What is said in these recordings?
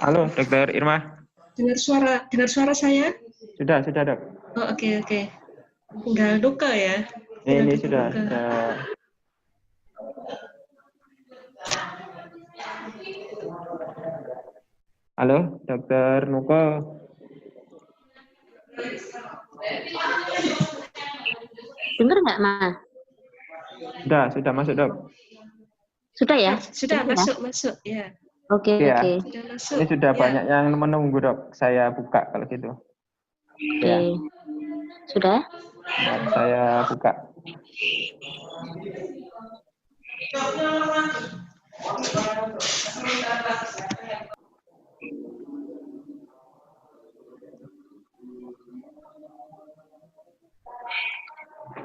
Halo, Dokter Irma. Dengar suara saya? Sudah, Dok. Oh, oke. Tinggal duka ya. Ini sudah. Halo, Dokter Nuko. Dengar nggak, Ma? Sudah masuk, Dok. Sudah ya? Sudah masuk ya. Oke. Sudah masuk. Ini sudah banyak yang menunggu, Dok. Saya buka kalau gitu. Oke. Ya. Sudah? Nah, saya buka.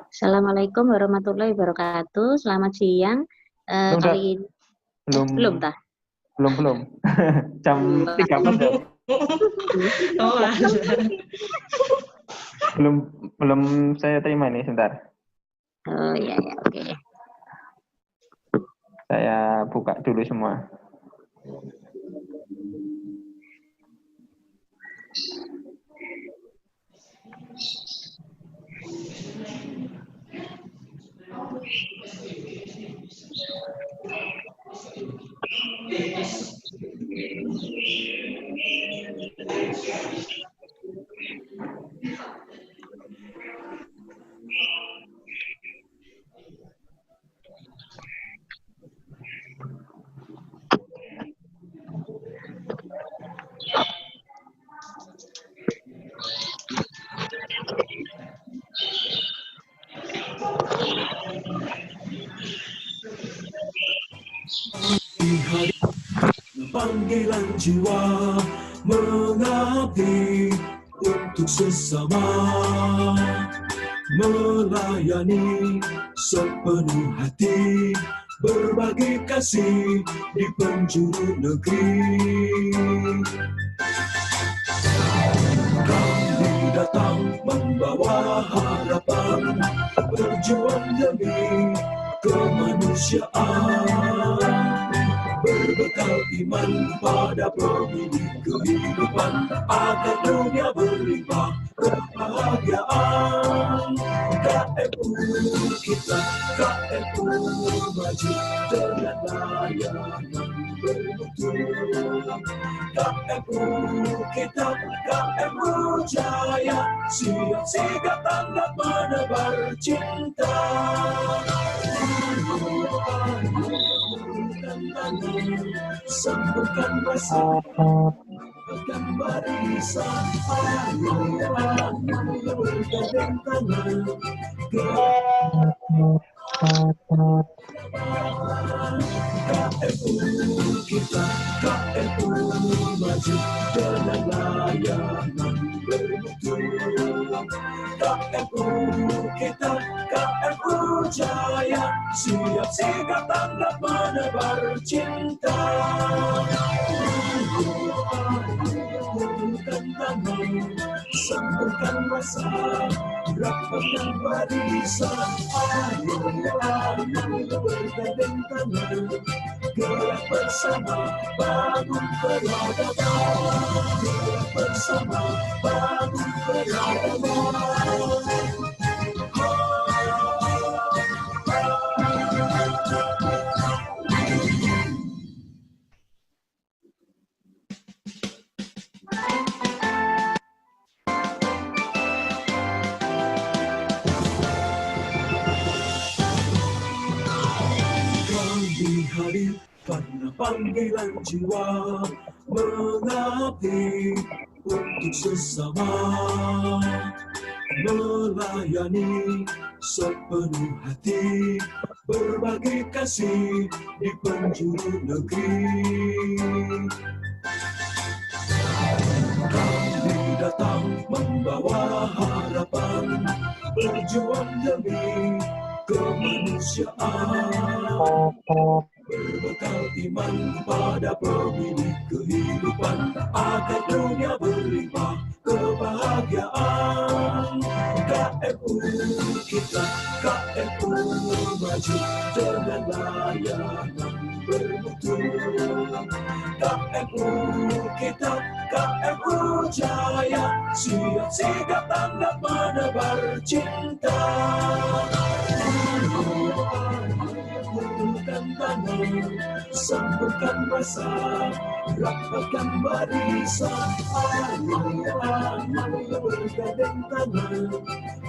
Assalamualaikum warahmatullahi wabarakatuh. Selamat siang. Kali ini belum. Jam 3 Dok. belum saya terima ini, sebentar. Oh iya, oke. Saya buka dulu semua. Panggilan jiwa mengabdi untuk sesama, melayani sepenuh hati, berbagi kasih di penjuru negeri. Kami datang membawa harapan, berjuang demi kemanusiaan, berbekal iman pada pemilik kehidupan, agar dunia berlimpah kebahagiaan. KMU kita, KMU maju dengan layanan bermutu. KMU kita, KMU jaya, siap sigap tanggap menebar cinta. Sambungkan rasa, sambungkan barisan, bergandeng tangan, KMU kita, KMU maju dengan layanan bermutu. KMU kita, KMU jaya, siap sigap tanggap menebar cinta. Sambungkan tangan, sambungkan rasa, rapatkan barisan, ayo bergandeng tangan, gerak bersama bangun peradaban, gerak bersama bangun peradaban. Hadir karena panggilan jiwa mengabdi untuk sesama, melayani sepenuh hati, berbagi kasih di penjuru negeri. Kami datang membawa harapan, berjuang demi kemanusiaan, berbekal iman pada pemilik kehidupan, agar dunia berlimpah kebahagiaan. KMU kita, kita KMU maju dengan layanan bermutu. KMU kita, KMU jaya, siap sigap tanggap menebar cinta. Bukan tangan, sambungkan masa, rapatkan barisan. Ayo bergandeng tangan,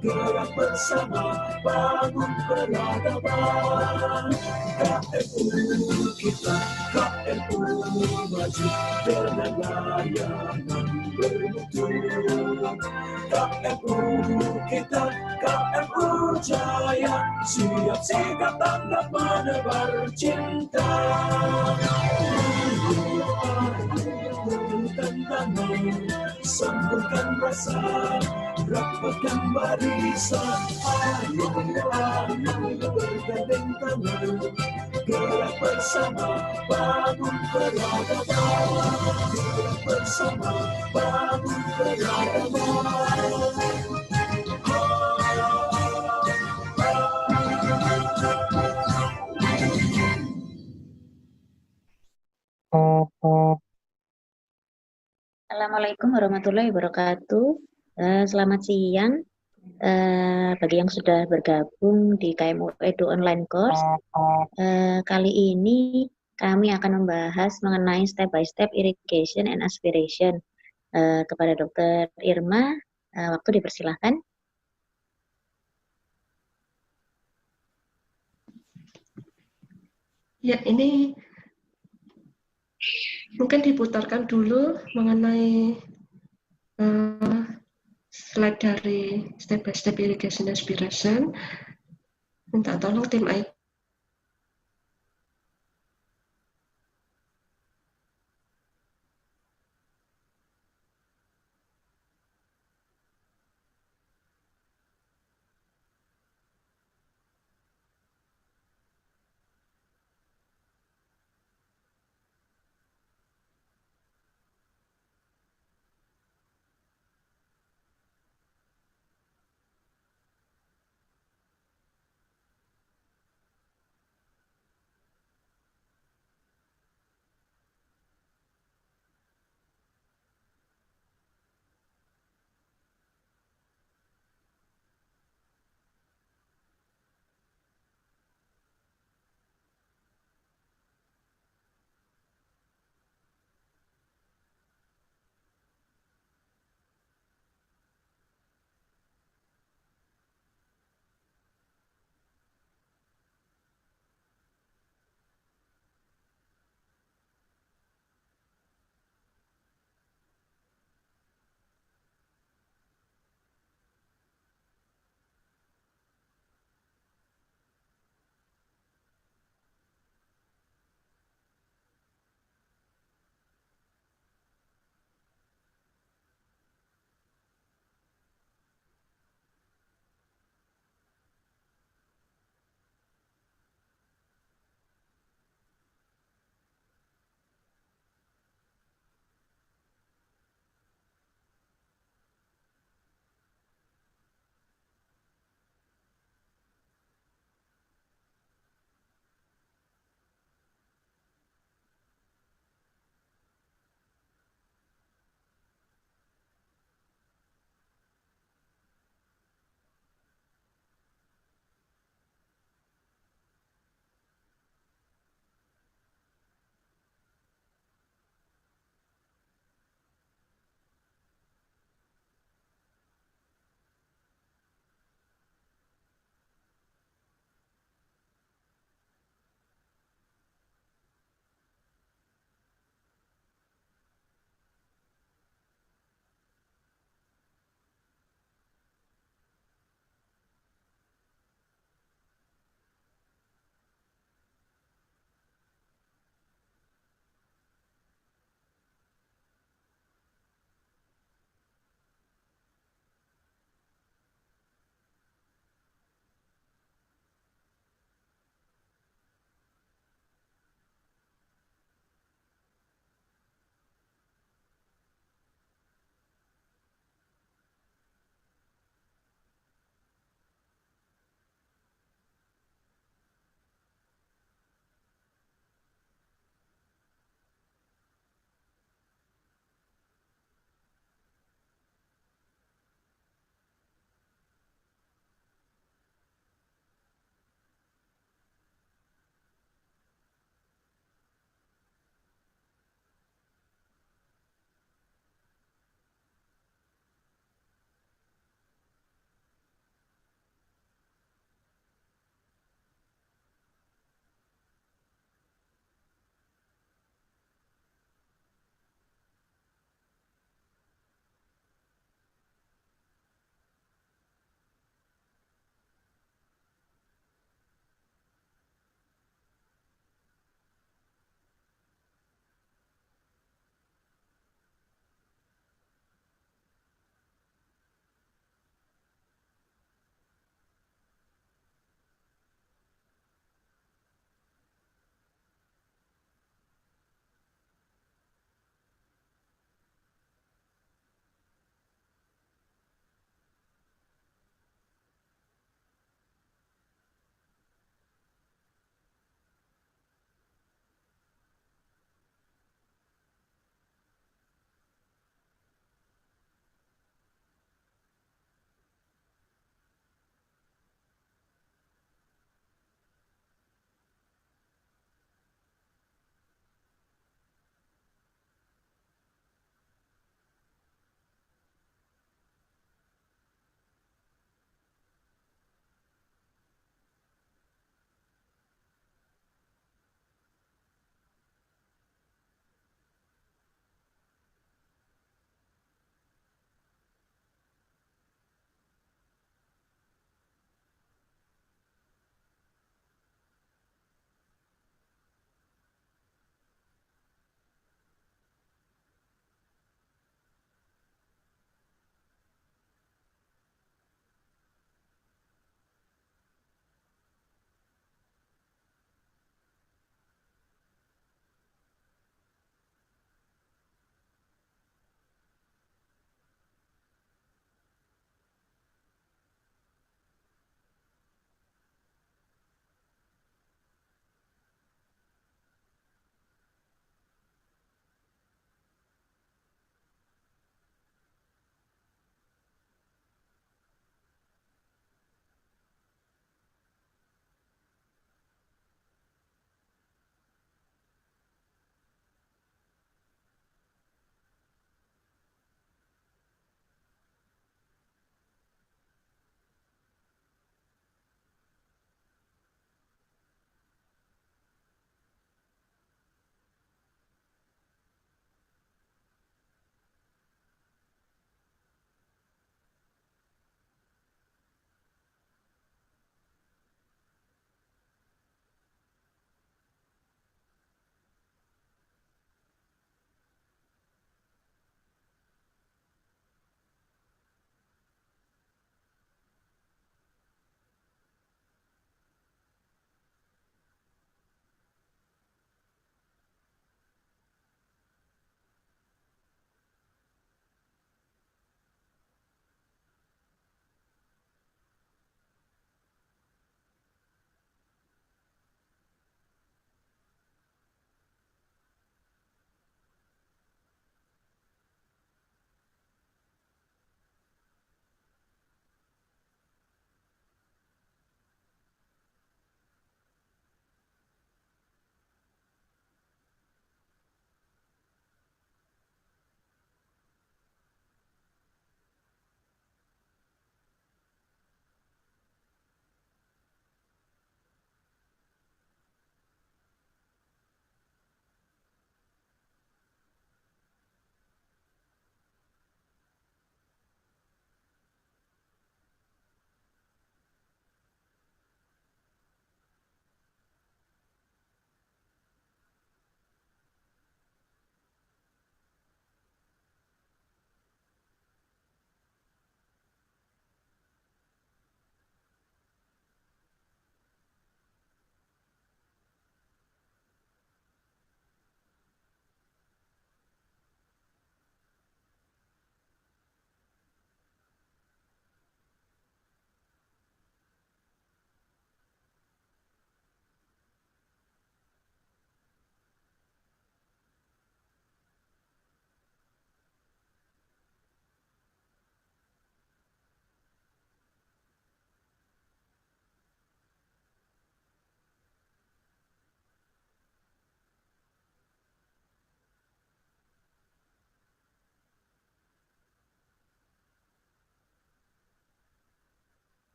gerak bersama, bangun peradaban. KMU kita, KMU maju dengan layanan bermutu. KMU kita, KMU jaya, siap sigap tanggap menebar cinta. Bukan tangan, sambungkan rasa, rapatkan barisan. Ayo bergandeng tangan, gerak bersama, bangun peradaban. Gerak bersama, bangun peradaban. Assalamualaikum warahmatullahi wabarakatuh. Selamat siang bagi yang sudah bergabung di KMU Edu Online Course. Kali ini kami akan membahas mengenai step by step irrigation and aspiration. Kepada Dr. Irma, waktu dipersilahkan. Ya, ini mungkin diputarkan dulu mengenai slide dari step by step irrigation aspiration. Minta tolong tim IT.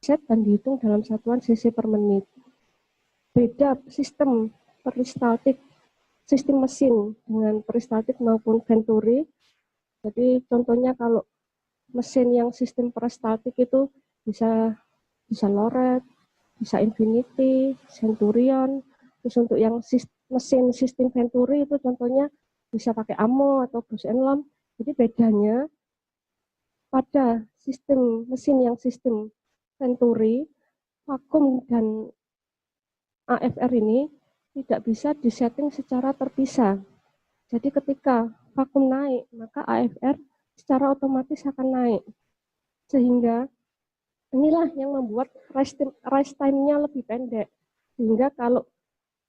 set dan dihitung dalam satuan cc per menit. Beda sistem peristaltik, sistem mesin dengan peristaltik maupun venturi. Jadi contohnya kalau mesin yang sistem peristaltik itu bisa Loret, bisa Infinity, Centurion. Terus untuk yang mesin sistem venturi itu contohnya bisa pakai Amo atau Bose & Lomb. Jadi bedanya pada sistem mesin yang sistem venturi, vakum dan AFR ini tidak bisa disetting secara terpisah. Jadi ketika vakum naik, maka AFR secara otomatis akan naik. Sehingga inilah yang membuat rise time-nya lebih pendek. Sehingga kalau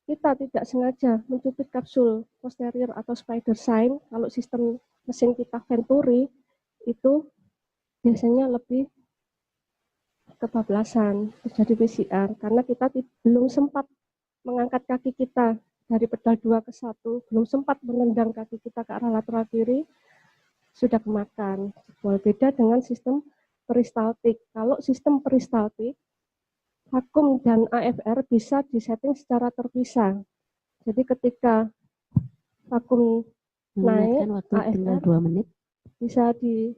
kita tidak sengaja mencubit kapsul posterior atau spider sign, kalau sistem mesin kita venturi, itu biasanya lebih kebablasan terjadi PCR karena kita belum sempat mengangkat kaki kita dari pedal 2 ke 1, belum sempat menendang kaki kita ke arah lateral kiri, sudah kemakan. Beda dengan sistem peristaltik. Kalau sistem peristaltik, vakum dan AFR bisa disetting secara terpisah. Jadi ketika vakum naik, AFR 2 menit. Bisa di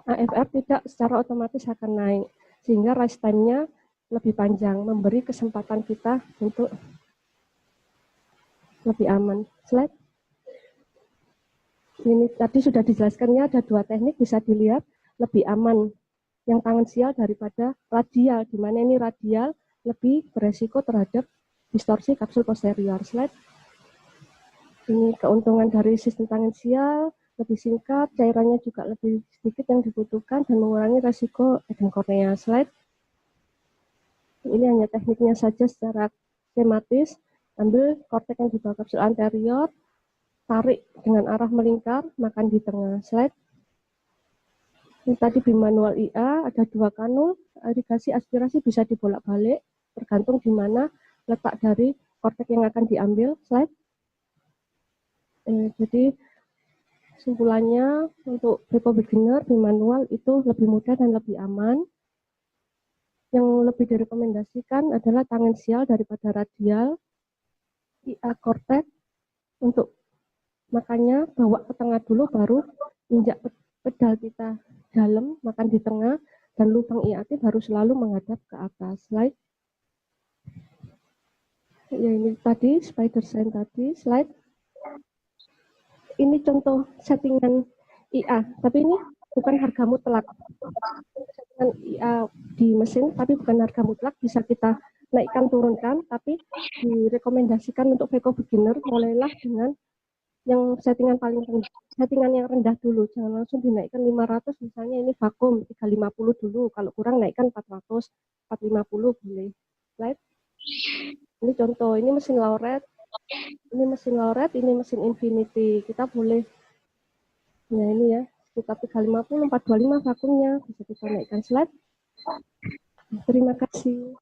AFR tidak secara otomatis akan naik, sehingga rise time-nya lebih panjang, memberi kesempatan kita untuk lebih aman. Slide. Ini tadi sudah dijelaskannya, ada 2 teknik, bisa dilihat lebih aman yang tangensial daripada radial, di mana ini radial lebih beresiko terhadap distorsi kapsul posterior. Slide. Ini keuntungan dari sistem tangensial, lebih singkat, cairannya juga lebih sedikit yang dibutuhkan dan mengurangi resiko edem kornea. Slide. Ini hanya tekniknya saja secara skematis. Ambil kortek yang di bawah kapsul anterior, tarik dengan arah melingkar, makan di tengah. Slide. Ini tadi bimanual IA, ada 2 kanul, irigasi aspirasi bisa dibolak-balik, tergantung di mana letak dari kortek yang akan diambil. Slide. Jadi kesimpulannya untuk Bepo beginner bimanual itu lebih mudah dan lebih aman. Yang lebih direkomendasikan adalah tangensial daripada radial. IA kortek untuk makanya bawa ke tengah dulu, baru injak pedal kita dalam, makan di tengah, dan lubang IAT baru selalu menghadap ke atas. Slide. Ya, ini tadi spider sign tadi. Slide. Ini contoh settingan IA, tapi ini bukan harga mutlak. Settingan IA di mesin, tapi bukan harga mutlak, bisa kita naikkan turunkan, tapi direkomendasikan untuk Bepo beginner mulailah dengan yang settingan paling rendah, settingan yang rendah dulu, jangan langsung dinaikkan 500, misalnya ini vakum 350 dulu, kalau kurang naikkan 400, 450 boleh. Slide. Ini contoh, ini mesin Lauret. Ini mesin Lauret, ini mesin Infinity. Kita boleh, ya ini ya, sekitar 350, 425 vakumnya. Bisa kita naikkan. Slide. Terima kasih.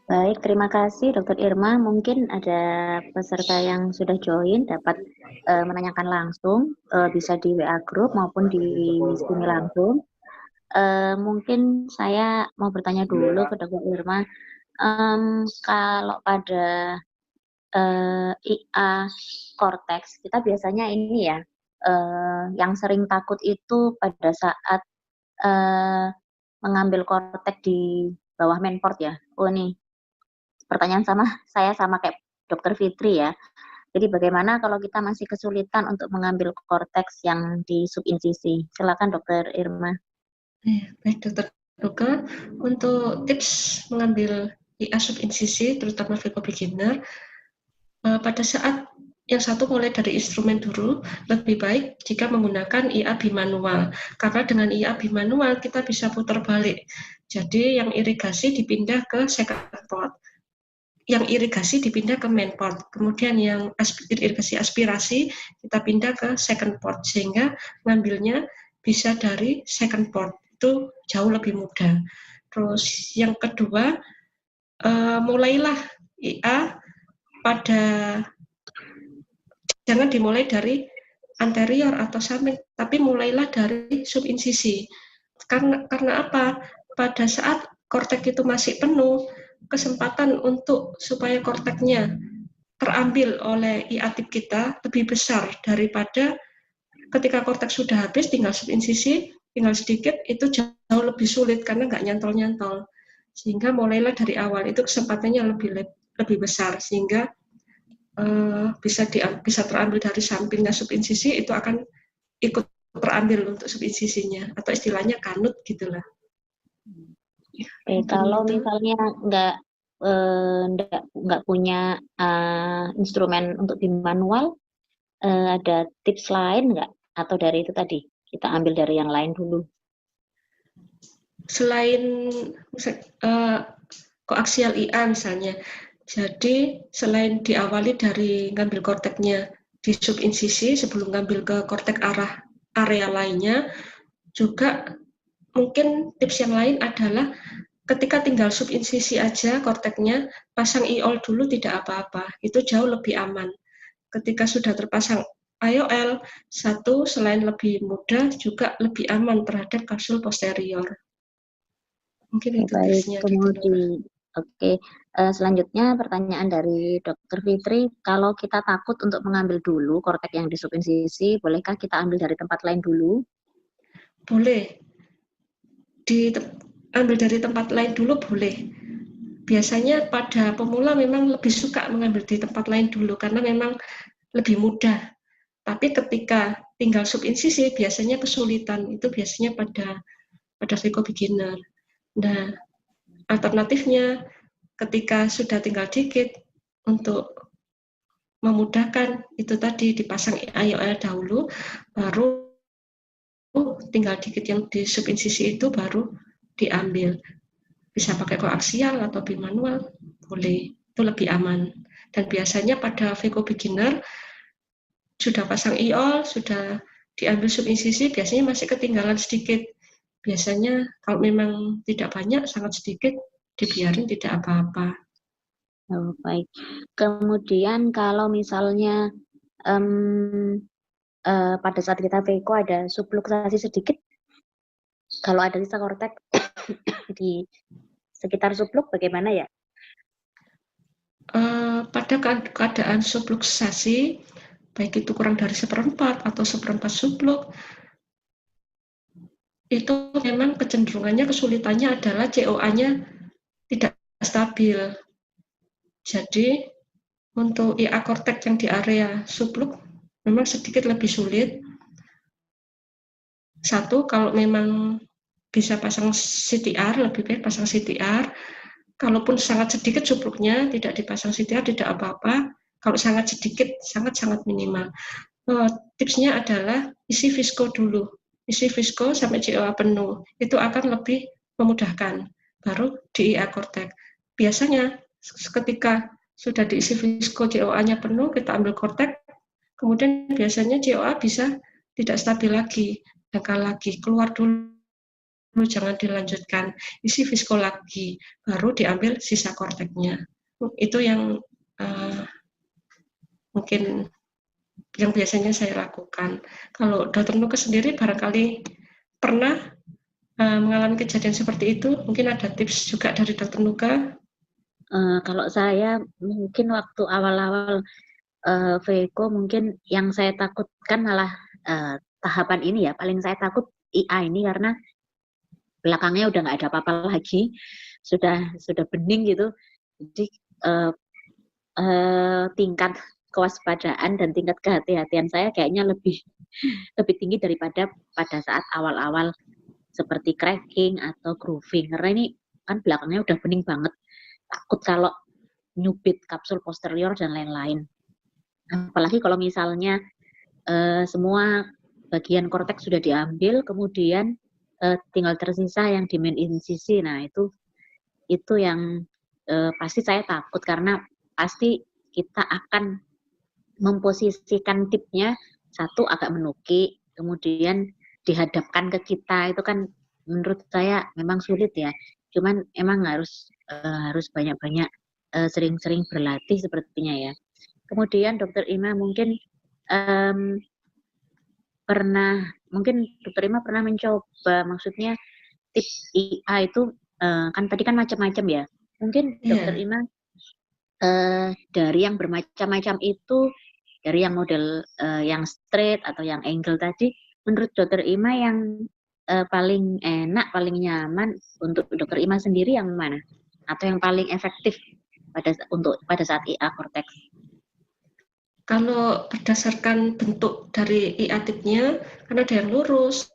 Baik, terima kasih Dr. Irma. Mungkin ada peserta yang sudah join dapat menanyakan langsung, bisa di WA group maupun di sini langsung. Mungkin saya mau bertanya dulu ke Dr. Irma. Kalau pada IA cortex, kita biasanya ini ya, yang sering takut itu pada saat mengambil kortek di bawah mainport ya. Oh nih, pertanyaan saya sama kayak Dr. Fitri ya. Jadi bagaimana kalau kita masih kesulitan untuk mengambil korteks yang di subinsisi? Silakan Dr. Irma. Baik Dr. Duga, untuk tips mengambil IA subinsisi, terutama Bepo beginner, pada saat yang satu mulai dari instrumen dulu, lebih baik jika menggunakan IA bimanual. Karena dengan IA bimanual kita bisa putar balik. Jadi yang irigasi dipindah ke second port, yang irigasi dipindah ke main port. Kemudian yang irigasi aspirasi kita pindah ke second port, sehingga ngambilnya bisa dari second port. Itu jauh lebih mudah. Terus yang kedua, mulailah IA pada, jangan dimulai dari anterior atau samping, tapi mulailah dari subinsisi. Karena apa? Pada saat kortek itu masih penuh, kesempatan supaya korteknya terambil oleh IA tip kita lebih besar daripada ketika kortek sudah habis, tinggal subinsisi, tinggal sedikit, itu jauh lebih sulit karena nggak nyantol-nyantol. Sehingga mulailah dari awal, itu kesempatannya lebih besar, sehingga bisa terambil dari sampingnya subinsisi, itu akan ikut terambil untuk subinsisinya, atau istilahnya kanut gitulah. Kalau misalnya nggak punya instrumen untuk di manual, ada tips lain nggak? Atau dari itu tadi kita ambil dari yang lain dulu? Selain koaksial IA misalnya, jadi selain diawali dari ngambil korteknya di subinsisi sebelum ngambil ke kortek area lainnya, juga mungkin tips yang lain adalah ketika tinggal subinsisi aja korteknya, pasang IOL dulu tidak apa-apa, itu jauh lebih aman. Ketika sudah terpasang IOL, satu selain lebih mudah juga lebih aman terhadap kapsul posterior. Mungkin itu tipsnya. Kemudian, selanjutnya pertanyaan dari Dr. Fitri, kalau kita takut untuk mengambil dulu kortek yang di subinsisi, bolehkah kita ambil dari tempat lain dulu? Boleh. Ambil dari tempat lain dulu boleh. Biasanya pada pemula memang lebih suka mengambil di tempat lain dulu karena memang lebih mudah. Tapi ketika tinggal subinsisi biasanya kesulitan. Itu biasanya pada Veco beginner. Nah, alternatifnya ketika sudah tinggal dikit, untuk memudahkan itu tadi dipasang IOL dahulu, baru tinggal dikit yang di subinsisi itu baru diambil. Bisa pakai koaksial atau bimanual, boleh. Itu lebih aman. Dan biasanya pada Veco beginner sudah pasang IOL, sudah diambil subinsisi, biasanya masih ketinggalan sedikit. Biasanya kalau memang tidak banyak, sangat sedikit, dibiarin tidak apa-apa. Oh, baik. Kemudian kalau misalnya pada saat kita Veco ada subluxasi sedikit, kalau ada sisa kortek di sekitar subluk bagaimana ya? Pada keadaan subluxasi, baik itu kurang dari 1/4 atau 1/4 subluk, itu memang kecenderungannya, kesulitannya adalah COA-nya tidak stabil. Jadi untuk IA kortek yang di area subluk memang sedikit lebih sulit. Satu, kalau memang bisa pasang CTR, lebih baik pasang CTR. Kalaupun sangat sedikit subluknya, tidak dipasang CTR, tidak apa-apa. Kalau sangat sedikit, sangat-sangat minimal. Tipsnya adalah isi Visco dulu. Isi Visco sampai COA penuh. Itu akan lebih memudahkan. Baru di IA kortek. Biasanya ketika sudah diisi Visco, COA-nya penuh, kita ambil kortek, kemudian biasanya COA bisa tidak stabil lagi, dangkal lagi, keluar dulu, jangan dilanjutkan, isi Visco lagi, baru diambil sisa korteknya. Itu yang mungkin yang biasanya saya lakukan. Kalau Dr. Nuka sendiri barangkali pernah mengalami kejadian seperti itu, mungkin ada tips juga dari Dr. Nuka? Kalau saya mungkin waktu awal-awal Veco, mungkin yang saya takutkan malah tahapan ini ya, paling saya takut IA ini karena belakangnya udah nggak ada apa-apa lagi, sudah bening gitu. Jadi tingkat kewaspadaan dan tingkat kehati-hatian saya kayaknya lebih tinggi daripada pada saat awal-awal seperti cracking atau grooving, karena ini kan belakangnya udah bening banget, takut kalau nyubit kapsul posterior dan lain-lain. Apalagi kalau misalnya semua bagian korteks sudah diambil, kemudian tinggal tersisa yang di main insisi. Nah itu yang pasti saya takut, karena pasti kita akan memposisikan tipnya satu agak menukik, kemudian dihadapkan ke kita, itu kan menurut saya memang sulit ya. Cuman emang harus banyak-banyak sering-sering berlatih sepertinya ya. Kemudian Dokter Ima mungkin mungkin Dokter Ima pernah mencoba, maksudnya tips IA itu kan tadi kan macam-macam ya. Mungkin Dokter Iya. Ima dari yang bermacam-macam itu, dari yang model yang straight atau yang angle tadi, menurut Dokter Ima yang paling enak, paling nyaman untuk Dokter Ima sendiri yang mana? Atau yang paling efektif pada saat IA Cortex? Kalau berdasarkan bentuk dari IA-tipnya, kan ada yang lurus,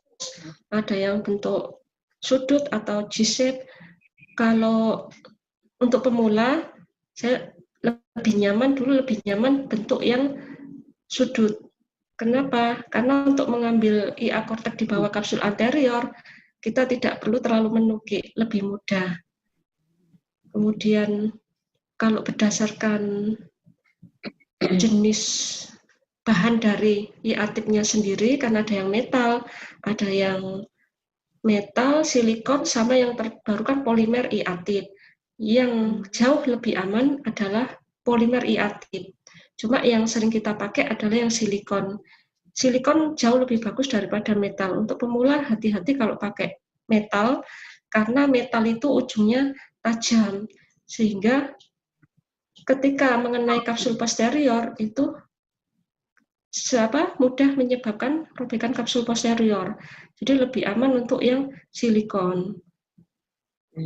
ada yang bentuk sudut atau G-shape. Kalau untuk pemula, saya lebih nyaman bentuk yang sudut. Kenapa? Karena untuk mengambil IA Cortex di bawah kapsul anterior, kita tidak perlu terlalu menukik, lebih mudah. Kemudian kalau berdasarkan jenis bahan dari IA-tipnya sendiri, karena ada yang metal, silikon, sama yang terbaru kan polimer IA-tip. Yang jauh lebih aman adalah polimer IA-tip. Cuma yang sering kita pakai adalah yang silikon. Silikon jauh lebih bagus daripada metal. Untuk pemula hati-hati kalau pakai metal, karena metal itu ujungnya tajam. Sehingga ketika mengenai kapsul posterior itu mudah menyebabkan robekan kapsul posterior. Jadi lebih aman untuk yang silikon.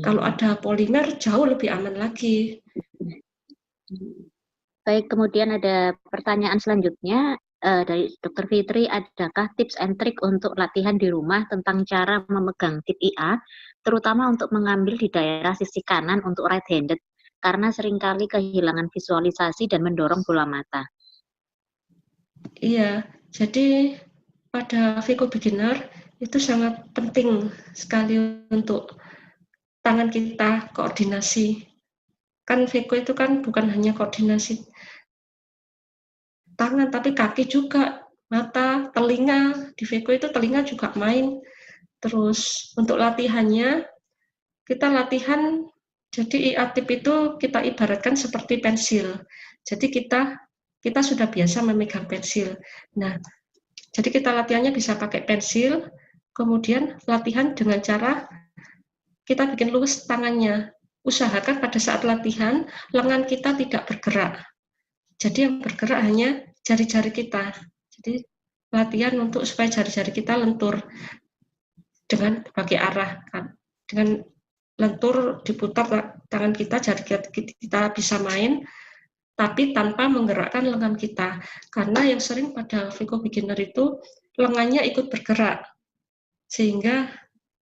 Kalau ada polimer jauh lebih aman lagi. Baik, kemudian ada pertanyaan selanjutnya dari Dr. Fitri, adakah tips and trick untuk latihan di rumah tentang cara memegang tip IA, terutama untuk mengambil di daerah sisi kanan untuk right-handed, karena seringkali kehilangan visualisasi dan mendorong bola mata. Iya, jadi pada Vico beginner itu sangat penting sekali untuk tangan kita koordinasi. Kan Vico itu kan bukan hanya koordinasi tangan, tapi kaki juga, mata, telinga. Di Vico itu telinga juga main. Terus untuk latihannya, kita latihan, jadi IA-tip itu kita ibaratkan seperti pensil. Jadi kita sudah biasa memegang pensil. Nah, jadi kita latihannya bisa pakai pensil, kemudian latihan dengan cara kita bikin luwes tangannya. Usahakan pada saat latihan, lengan kita tidak bergerak. Jadi yang bergerak hanya jari-jari kita. Jadi latihan untuk supaya jari-jari kita lentur dengan berbagai arah. Dengan lentur diputar tangan kita, jari kita bisa main, tapi tanpa menggerakkan lengan kita. Karena yang sering pada Vico beginner itu lengannya ikut bergerak, sehingga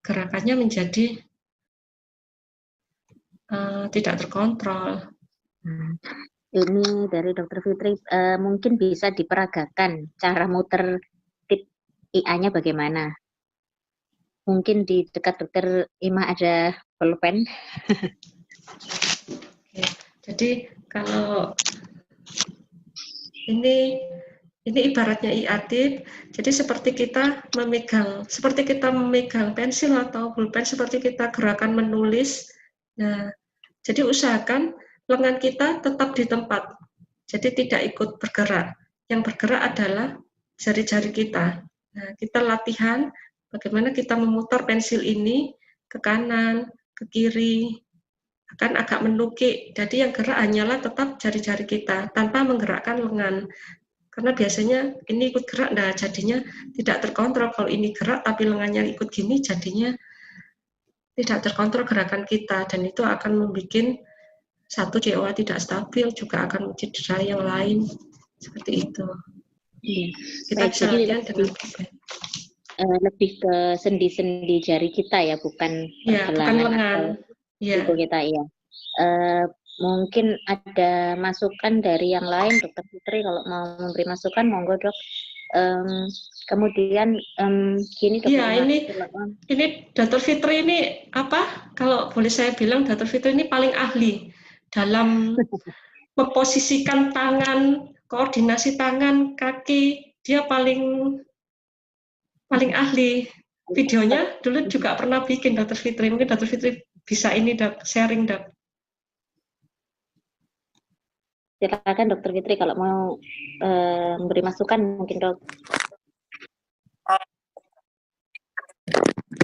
gerakannya menjadi tidak terkontrol. Ini dari Dr. Fitri, mungkin bisa diperagakan cara muter tip IA-nya bagaimana? Mungkin di dekat Dokter Ima ada pulpen. Oke. Jadi kalau ini ibaratnya IA-tip, jadi seperti kita memegang pensil atau pulpen, seperti kita gerakan menulis. Nah, jadi usahakan lengan kita tetap di tempat, jadi tidak ikut bergerak. Yang bergerak adalah jari-jari kita. Nah, kita latihan bagaimana kita memutar pensil ini ke kanan, ke kiri, akan agak menukik. Jadi yang gerak hanyalah tetap jari-jari kita, tanpa menggerakkan lengan. Karena biasanya ini ikut gerak, nah jadinya tidak terkontrol. Kalau ini gerak tapi lengannya ikut gini, jadinya tidak terkontrol gerakan kita, dan itu akan membuat satu JOA tidak stabil, juga akan cedera yang lain, seperti itu. Iya. Kita Baik, bisa jadi latihan dengan lebih ke sendi-sendi jari kita ya, bukan ya, bukan pergelangan lengan. atau Ya. itu kita ya. Mungkin ada masukan dari yang lain, Dokter Fitri, kalau mau memberi masukan, monggo dok. Kemudian gini Dokter Iya, Ima, ini Dr. Fitri ini apa? Kalau boleh saya bilang, Dr. Fitri ini paling ahli dalam memposisikan tangan, koordinasi tangan, kaki. Dia paling ahli. Videonya dulu juga pernah bikin Dr. Fitri. Mungkin Dr. Fitri bisa ini dok, sharing dok. Silakan Dokter Fitri kalau mau memberi masukan mungkin dok.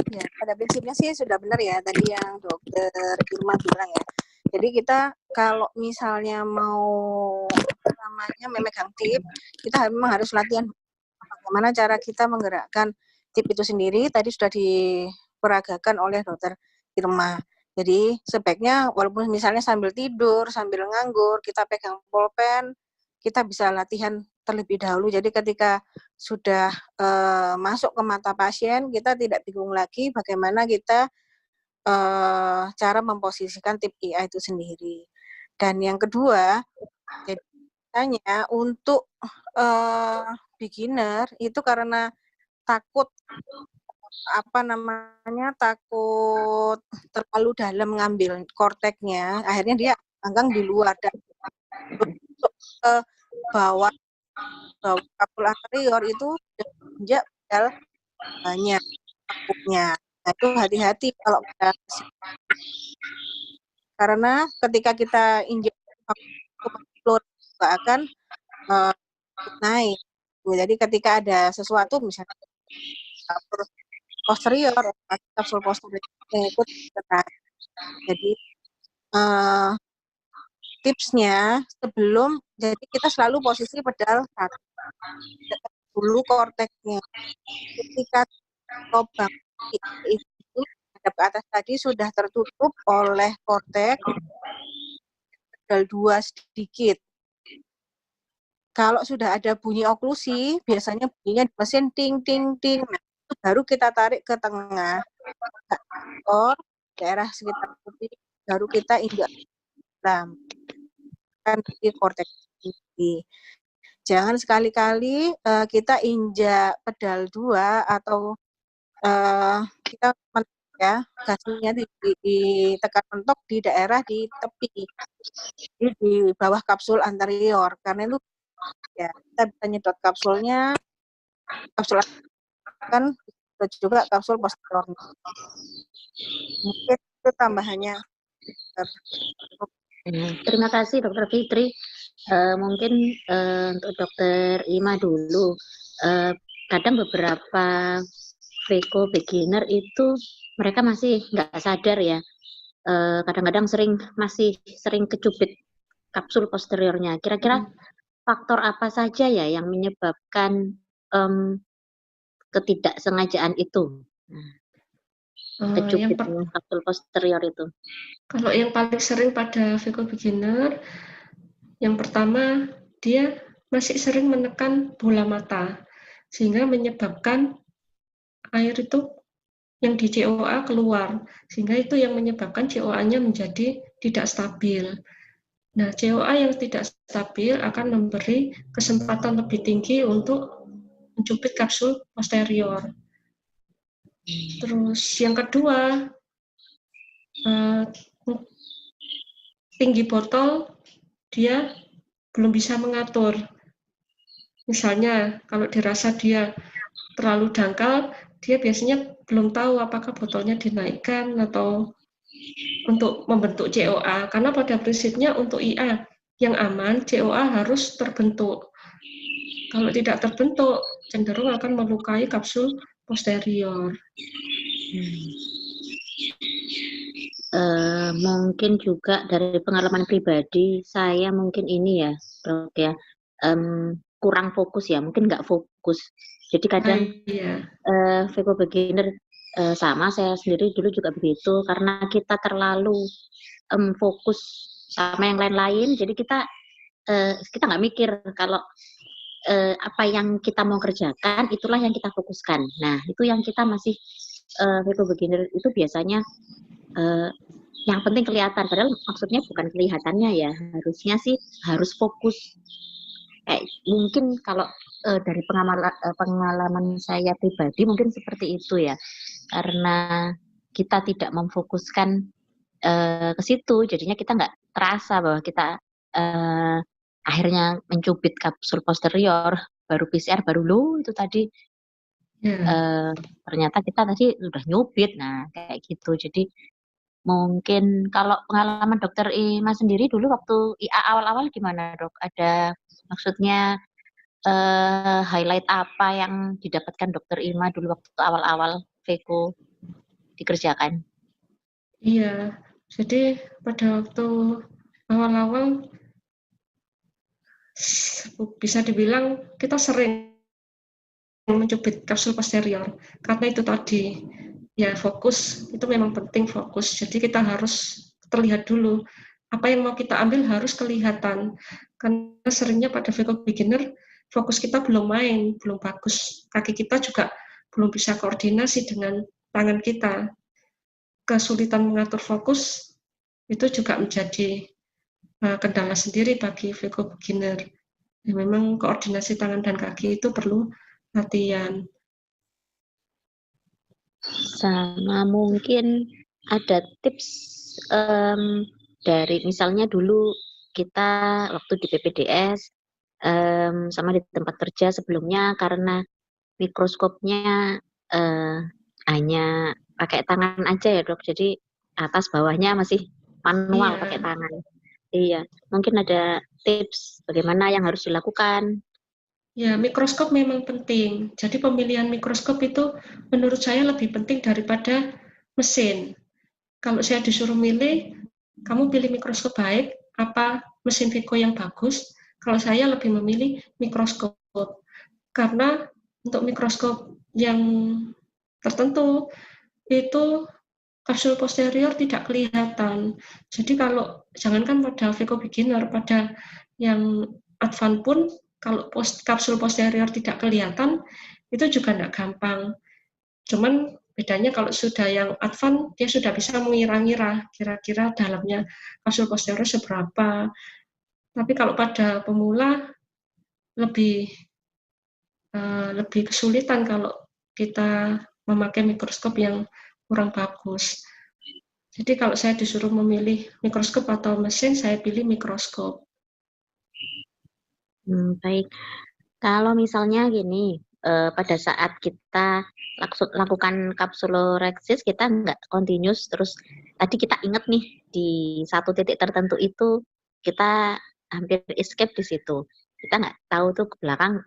Ya, pada prinsipnya sih sudah benar ya tadi yang dokter Irma bilang ya. Jadi kita kalau misalnya mau namanya memegang tip, kita memang harus latihan bagaimana cara kita menggerakkan tip itu sendiri. Tadi sudah diperagakan oleh dokter Irma. Jadi sebaiknya walaupun misalnya sambil tidur, sambil nganggur, kita pegang pulpen, kita bisa latihan terlebih dahulu. Jadi ketika sudah masuk ke mata pasien, kita tidak bingung lagi bagaimana kita cara memposisikan tip IA itu sendiri. Dan yang kedua, jadi biasanya untuk beginner itu karena takut takut terlalu dalam ngambil korteknya, akhirnya dia anggang di luar dan untuk ke bawah kapsul anterior itu injak padahal banyak takutnya. Nah, itu hati-hati kalau kita karena ketika kita injek kapsul juga akan naik. Jadi ketika ada sesuatu misalnya kapsul posterior, kapsul posterior yang ikut naik. Jadi tipsnya sebelum, jadi kita selalu posisi pedal kaki dulu korteknya. Ketika lubang itu hadap ke atas tadi sudah tertutup oleh kortek, pedal 2 sedikit. Kalau sudah ada bunyi oklusi, biasanya bunyinya di mesin ting ting ting. Nah, itu baru kita tarik ke tengah, daerah sekitar kuping, baru kita injak dalam kan di korteks ini. Jangan sekali-kali kita injak pedal 2 atau kita ya gasnya ditekan mentok di daerah di tepi, di bawah kapsul anterior, karena itu ya kita bisa nyedot kapsulnya, kapsul kan juga kapsul posterior. Mungkin itu tambahannya. Terima kasih Dokter Fitri. Mungkin untuk Dokter Ima dulu. Kadang beberapa Veko beginner itu mereka masih nggak sadar ya. Kadang-kadang masih sering kecubit kapsul posteriornya. Kira-kira faktor apa saja ya yang menyebabkan ketidaksengajaan itu? Kecubit kapsul posterior itu. Kalau yang paling sering pada Veko beginner, yang pertama dia masih sering menekan bola mata, sehingga menyebabkan air itu yang di COA keluar, sehingga itu yang menyebabkan COA-nya menjadi tidak stabil. Nah, COA yang tidak stabil akan memberi kesempatan lebih tinggi untuk mencubit kapsul posterior. Terus yang kedua, tinggi botol dia belum bisa mengatur. Misalnya kalau dirasa dia terlalu dangkal, dia biasanya belum tahu apakah botolnya dinaikkan atau untuk membentuk COA. Karena pada prinsipnya untuk IA yang aman, COA harus terbentuk. Kalau tidak terbentuk, cenderung akan melukai kapsul posterior. Mungkin juga dari pengalaman pribadi, saya mungkin ini ya, Dok ya, kurang fokus ya, mungkin nggak fokus. Jadi kadang Veko beginner sama saya sendiri dulu juga begitu, karena kita terlalu fokus sama yang lain-lain, jadi kita nggak mikir kalau apa yang kita mau kerjakan itulah yang kita fokuskan. Nah itu yang kita masih Veko beginner itu biasanya yang penting kelihatan, padahal maksudnya bukan kelihatannya ya, harusnya sih harus fokus. Mungkin kalau dari pengalaman saya pribadi mungkin seperti itu ya, karena kita tidak memfokuskan ke situ, jadinya kita nggak terasa bahwa kita akhirnya mencubit kapsul posterior, baru PCR baru itu tadi ternyata kita tadi sudah nyubit, nah kayak gitu. Jadi mungkin kalau pengalaman Dokter Ima sendiri dulu waktu IA awal-awal gimana Dok? Ada maksudnya highlight apa yang didapatkan Dokter Ima dulu waktu awal-awal Veko dikerjakan? Iya, jadi pada waktu awal-awal bisa dibilang kita sering mencubit kapsul posterior karena itu tadi ya fokus itu memang penting fokus. Jadi kita harus terlihat dulu apa yang mau kita ambil harus kelihatan karena seringnya pada Veko beginner fokus kita belum main, belum bagus, kaki kita juga belum bisa koordinasi dengan tangan kita. Kesulitan mengatur fokus itu juga menjadi kendala sendiri bagi Veko beginner. Ya, memang koordinasi tangan dan kaki itu perlu latihan. Sama mungkin ada tips dari misalnya dulu kita waktu di PPDS sama di tempat kerja sebelumnya karena mikroskopnya hanya pakai tangan aja ya dok, jadi atas bawahnya masih manual Iya. pakai tangan. Iya, mungkin ada tips bagaimana yang harus dilakukan. Ya, mikroskop memang penting. Jadi pemilihan mikroskop itu menurut saya lebih penting daripada mesin. Kalau saya disuruh milih, kamu pilih mikroskop baik, apa mesin Veko yang bagus? Kalau saya lebih memilih mikroskop. Karena untuk mikroskop yang tertentu, itu kapsul posterior tidak kelihatan. Jadi kalau, jangankan pada Veko beginner, pada yang advance pun, kalau kapsul posterior tidak kelihatan, itu juga tidak gampang. Cuman bedanya kalau sudah yang advance, dia sudah bisa mengira-ngira kira-kira dalamnya kapsul posterior seberapa. Tapi kalau pada pemula lebih kesulitan kalau kita memakai mikroskop yang kurang bagus. Jadi kalau saya disuruh memilih mikroskop atau mesin, saya pilih mikroskop. Baik, kalau misalnya gini, pada saat kita lakukan kapsuloreksis, kita nggak continuous, terus tadi kita ingat nih, di satu titik tertentu itu, kita hampir escape di situ. Kita nggak tahu tuh ke belakang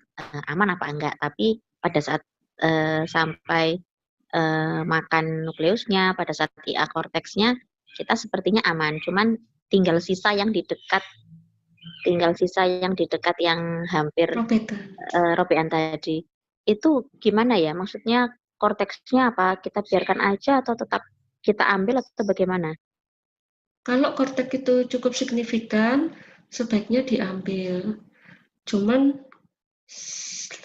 aman apa enggak, tapi pada saat sampai makan nukleusnya, pada saat IA korteksnya, kita sepertinya aman, cuman tinggal sisa yang di dekat yang hampir robekan tadi. Itu gimana ya? Maksudnya korteksnya apa? Kita biarkan aja atau tetap kita ambil atau bagaimana? Kalau korteks itu cukup signifikan, sebaiknya diambil. Cuman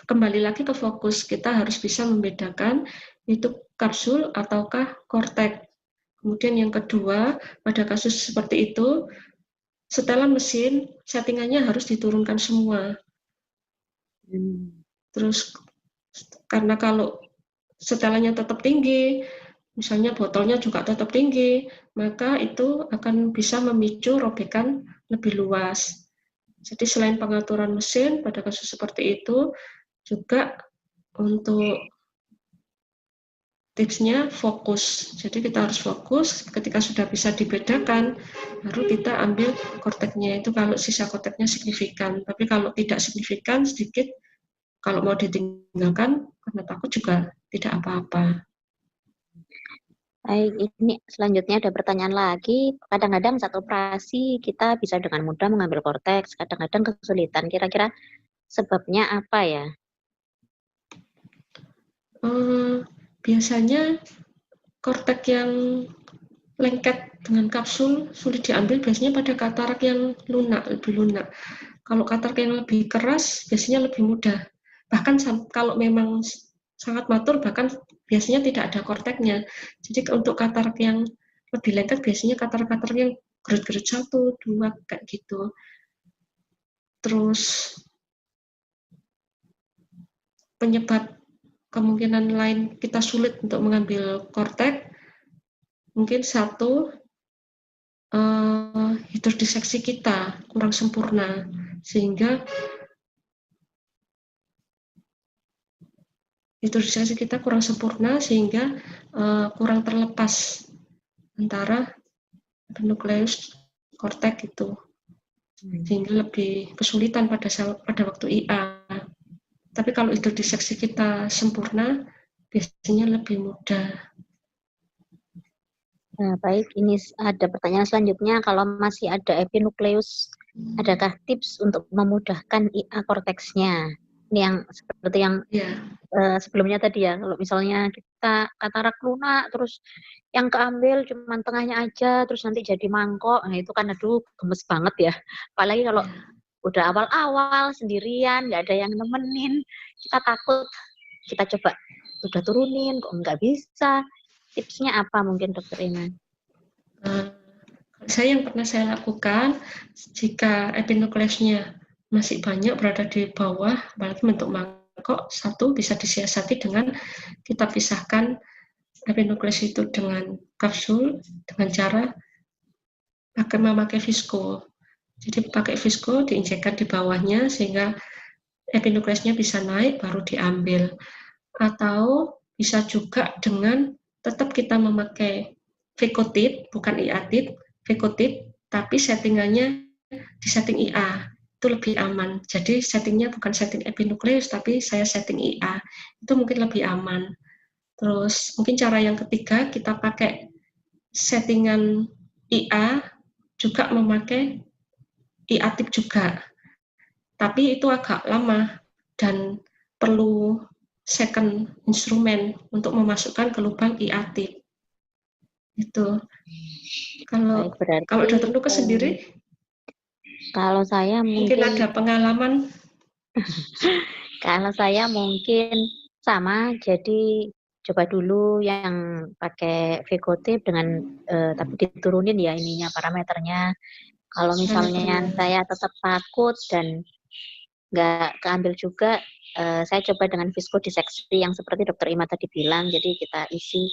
kembali lagi ke fokus, kita harus bisa membedakan itu kapsul ataukah korteks. Kemudian yang kedua, pada kasus seperti itu, setelan mesin, settingannya harus diturunkan semua. Terus, karena kalau setelannya tetap tinggi, misalnya botolnya juga tetap tinggi, maka itu akan bisa memicu robekan lebih luas. Jadi selain pengaturan mesin, pada kasus seperti itu, juga untuk tipsnya fokus. Jadi kita harus fokus, ketika sudah bisa dibedakan, baru kita ambil korteknya. Itu kalau sisa korteknya signifikan. Tapi kalau tidak signifikan, sedikit, kalau mau ditinggalkan, karena takut juga tidak apa-apa. Baik, ini selanjutnya ada pertanyaan lagi. Kadang-kadang saat operasi kita bisa dengan mudah mengambil korteks, kadang-kadang kesulitan. Kira-kira sebabnya apa ya? Biasanya korteks yang lengket dengan kapsul sulit diambil biasanya pada katarak yang lunak, lebih lunak. Kalau katarak yang lebih keras biasanya lebih mudah. Bahkan kalau memang sangat matur, bahkan biasanya tidak ada korteknya. Jadi untuk katarak yang lebih lengket biasanya katarak-katarak yang gerut-gerut 1, 2 kayak gitu. Terus penyebab kemungkinan lain kita sulit untuk mengambil kortek, mungkin satu, hidrodiseksi kita kurang sempurna, sehingga kurang terlepas antara nukleus kortek itu, sehingga lebih kesulitan pada waktu IA. Tapi kalau hidrodiseksi kita sempurna, biasanya lebih mudah. Nah, baik, ini ada pertanyaan selanjutnya. Kalau masih ada epinukleus, adakah tips untuk memudahkan IA korteksnya? Ini yang seperti yang Ya, sebelumnya tadi ya, kalau misalnya kita katarak lunak, terus yang keambil cuma tengahnya aja, terus nanti jadi mangkok, nah itu kan aduh gemes banget ya. Apalagi kalau ya. udah awal-awal sendirian, nggak ada yang nemenin, kita takut, kita coba udah turunin, kok nggak bisa. Tipsnya apa mungkin Dokter Iman? Yang pernah saya lakukan, jika epinukleusnya masih banyak berada di bawah, apalagi bentuk mangkok, satu bisa disiasati dengan kita pisahkan epinukleus itu dengan kapsul, dengan cara memakai visko. Jadi pakai visko diinjekkan di bawahnya sehingga epinukleusnya bisa naik baru diambil. Atau bisa juga dengan tetap kita memakai Vekotip, bukan IA-tip, Vekotip, tapi settingannya di setting IA. Itu lebih aman. Jadi settingnya bukan setting epinukleus, tapi saya setting IA. Itu mungkin lebih aman. Terus mungkin cara yang ketiga, kita pakai settingan IA, juga memakai IA-tip juga. Tapi itu agak lama dan perlu second instrumen untuk memasukkan ke lubang IA-tip. Itu. Kalau Baik, berarti kalau Dr. Lukas sendiri, kalau saya mungkin mungkin ada pengalaman. kalau saya mungkin sama, jadi coba dulu yang pakai Vekotip dengan tapi diturunin ya ininya parameternya. Kalau misalnya saya tetap takut dan nggak keambil juga, saya coba dengan visko diseksi yang seperti Dokter Ima tadi bilang. Jadi kita isi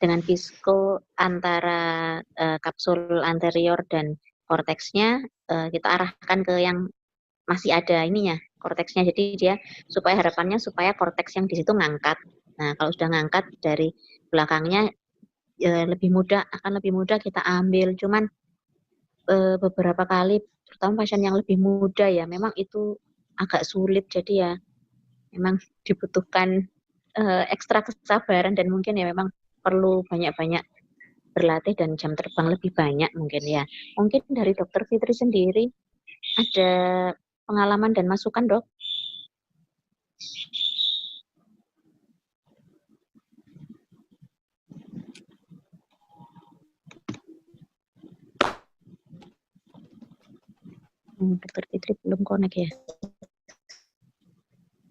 dengan visko antara kapsul anterior dan korteksnya, kita arahkan ke yang masih ada ininya, korteksnya. Jadi dia harapannya supaya korteks yang di situ ngangkat. Nah, kalau sudah ngangkat dari belakangnya akan lebih mudah kita ambil. Cuman beberapa kali, terutama pasien yang lebih muda ya, memang itu agak sulit. Jadi ya memang dibutuhkan ekstra kesabaran dan mungkin ya memang perlu banyak-banyak berlatih dan jam terbang lebih banyak mungkin ya. Mungkin dari Dokter Fitri sendiri ada pengalaman dan masukan, Dok? Dokter Fitri belum connect ya?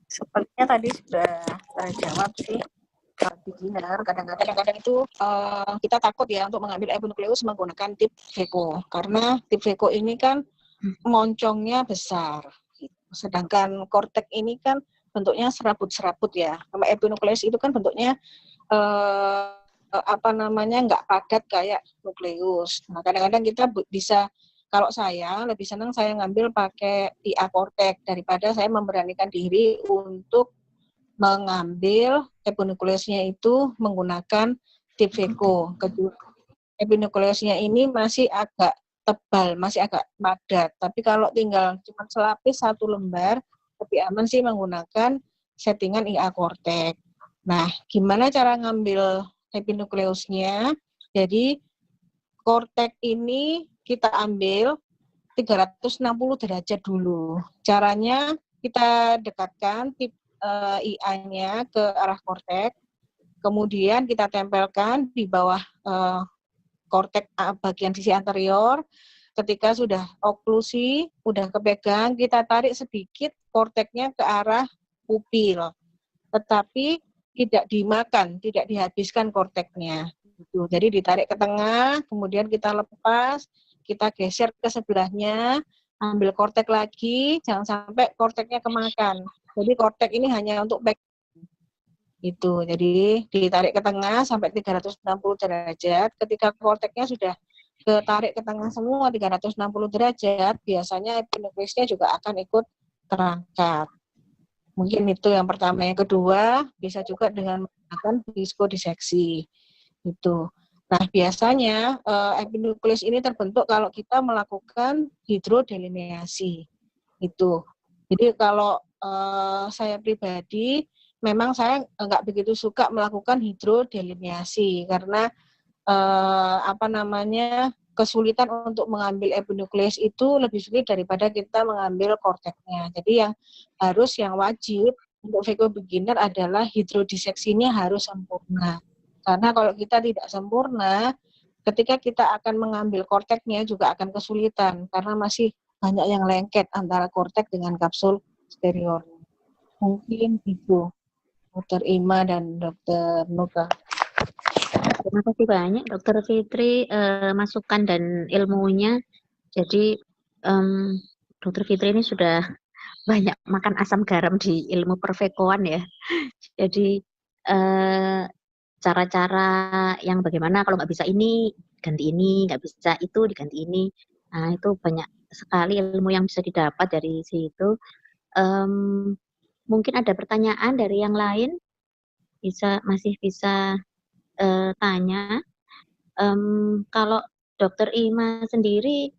Sepertinya tadi sudah terjawab sih. Beginner kadang-kadang itu kita takut ya untuk mengambil epinukleus menggunakan tip Veko, karena tip Veko ini kan moncongnya besar, sedangkan kortek ini kan bentuknya serabut-serabut ya. Sama epinukleus itu kan bentuknya nggak padat kayak nukleus. Nah, kadang-kadang kita bisa, kalau saya lebih senang saya ngambil pakai IA kortek daripada saya memberanikan diri untuk mengambil epinukleusnya itu menggunakan tip Veko. Epinukleusnya ini masih agak tebal, masih agak padat. Tapi kalau tinggal cuma selapis satu lembar, lebih aman sih menggunakan settingan IA kortek. Nah, gimana cara ngambil epinukleusnya? Jadi kortek ini kita ambil 360 derajat dulu. Caranya kita dekatkan tip IA-nya ke arah kortek, kemudian kita tempelkan di bawah kortek bagian sisi anterior. Ketika sudah oklusi, sudah kepegang, kita tarik sedikit korteknya ke arah pupil, tetapi tidak dimakan, tidak dihabiskan korteknya. Jadi ditarik ke tengah, kemudian kita lepas, kita geser ke sebelahnya, ambil kortek lagi, jangan sampai korteknya kemakan. Jadi kortek ini hanya untuk back itu. Jadi ditarik ke tengah sampai 360 derajat. Ketika korteknya sudah ketarik ke tengah semua 360 derajat, biasanya epinukleusnya juga akan ikut terangkat. Mungkin itu yang pertama. Yang kedua, bisa juga dengan menggunakan viskodiseksi. Itu. Nah, biasanya epinukleus ini terbentuk kalau kita melakukan hidrodelineasi. Itu. Jadi kalau saya pribadi memang saya nggak begitu suka melakukan hidrodeliniasi karena kesulitan untuk mengambil epinukleus itu lebih sulit daripada kita mengambil korteknya. Jadi yang wajib untuk VQ beginner adalah hidrodiseksinya harus sempurna. Karena kalau kita tidak sempurna, ketika kita akan mengambil korteknya juga akan kesulitan karena masih banyak yang lengket antara kortek dengan kapsul stereo. Mungkin itu, Dr. Ima dan Dr. Nuka. Terima kasih banyak Dr. Fitri masukan dan ilmunya. Jadi Dr. Fitri ini sudah banyak makan asam garam di ilmu perfekoan ya. Jadi cara-cara yang bagaimana kalau nggak bisa ini ganti ini, nggak bisa itu diganti ini. Nah itu banyak sekali ilmu yang bisa didapat dari situ. Mungkin ada pertanyaan dari yang lain, masih bisa tanya. Kalau Dokter Ima sendiri,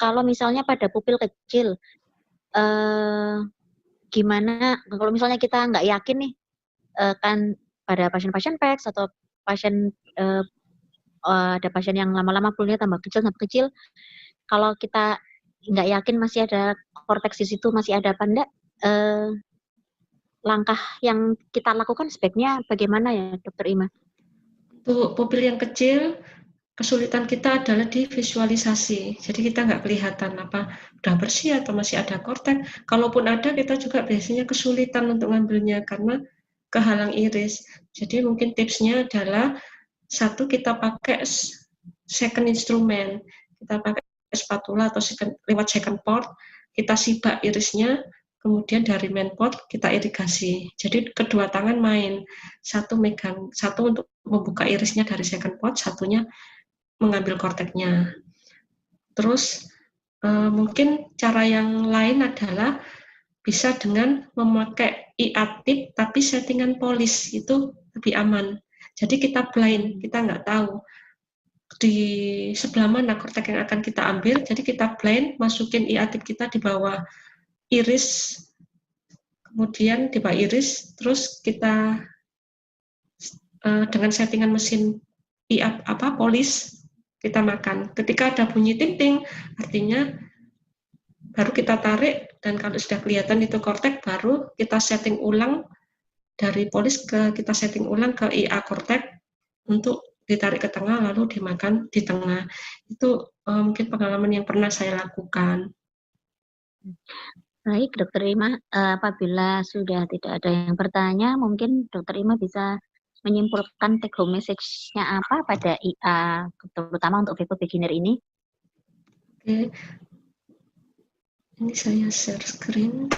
kalau misalnya pada pupil kecil, gimana kalau misalnya kita nggak yakin nih, kan pada pasien-pasien PEX atau pasien ada pasien yang lama-lama pupilnya tambah kecil, kalau kita nggak yakin masih ada korteks di situ, masih ada apa enggak, langkah yang kita lakukan sebaiknya bagaimana ya Dokter Ima? Untuk pupil yang kecil, kesulitan kita adalah di visualisasi. Jadi kita nggak kelihatan apa udah bersih atau masih ada kortek. Kalaupun ada, kita juga biasanya kesulitan untuk ngambilnya karena kehalang iris. Jadi mungkin tipsnya adalah satu, kita pakai second instrument. Kita pakai spatula atau lewat second port, kita sibak irisnya, kemudian dari main port kita irigasi. Jadi kedua tangan main, satu megang, satu untuk membuka irisnya dari second port, satunya mengambil korteknya. Terus mungkin cara yang lain adalah bisa dengan memakai IA tip tapi settingan polis, itu lebih aman. Jadi kita blind, kita nggak tahu di sebelah mana kortek yang akan kita ambil, jadi kita blind, masukin IA tip kita di bawah iris, kemudian di bawah iris, terus kita dengan settingan mesin IA polis, kita makan. Ketika ada bunyi ting-ting, artinya baru kita tarik, dan kalau sudah kelihatan itu kortek, baru kita setting ulang dari polis kita setting ulang ke IA kortek untuk ditarik ke tengah lalu dimakan di tengah. Itu mungkin pengalaman yang pernah saya lakukan. Baik, Dokter Ima, apabila sudah tidak ada yang bertanya, mungkin Dokter Ima bisa menyimpulkan take home message-nya apa pada IA, terutama untuk VQ beginner ini? Oke, ini saya share screen.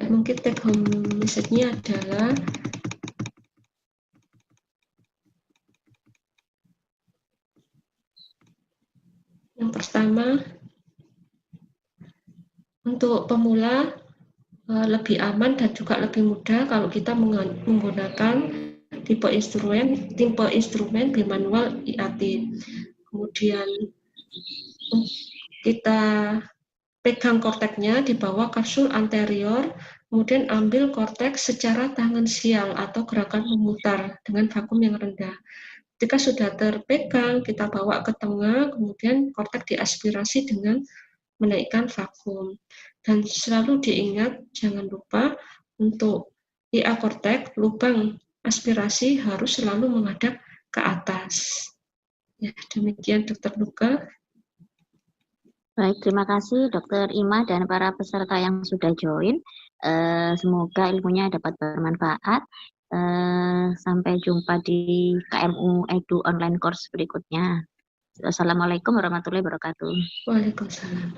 Ya, mungkin take home message-nya adalah yang pertama, untuk pemula lebih aman dan juga lebih mudah kalau kita menggunakan tipe instrumen bimanual IAT. Kemudian kita pegang korteknya di bawah kapsul anterior, kemudian ambil kortek secara tangensial atau gerakan memutar dengan vakum yang rendah. Ketika sudah terpegang, kita bawa ke tengah, kemudian kortek diaspirasi dengan menaikkan vakum. Dan selalu diingat, jangan lupa untuk IA kortek, lubang aspirasi harus selalu menghadap ke atas. Ya, demikian Dr. Nuka. Baik, terima kasih Dokter Ima dan para peserta yang sudah join. Semoga ilmunya dapat bermanfaat. Sampai jumpa di KMU Edu online course berikutnya. Assalamualaikum warahmatullahi wabarakatuh. Waalaikumsalam.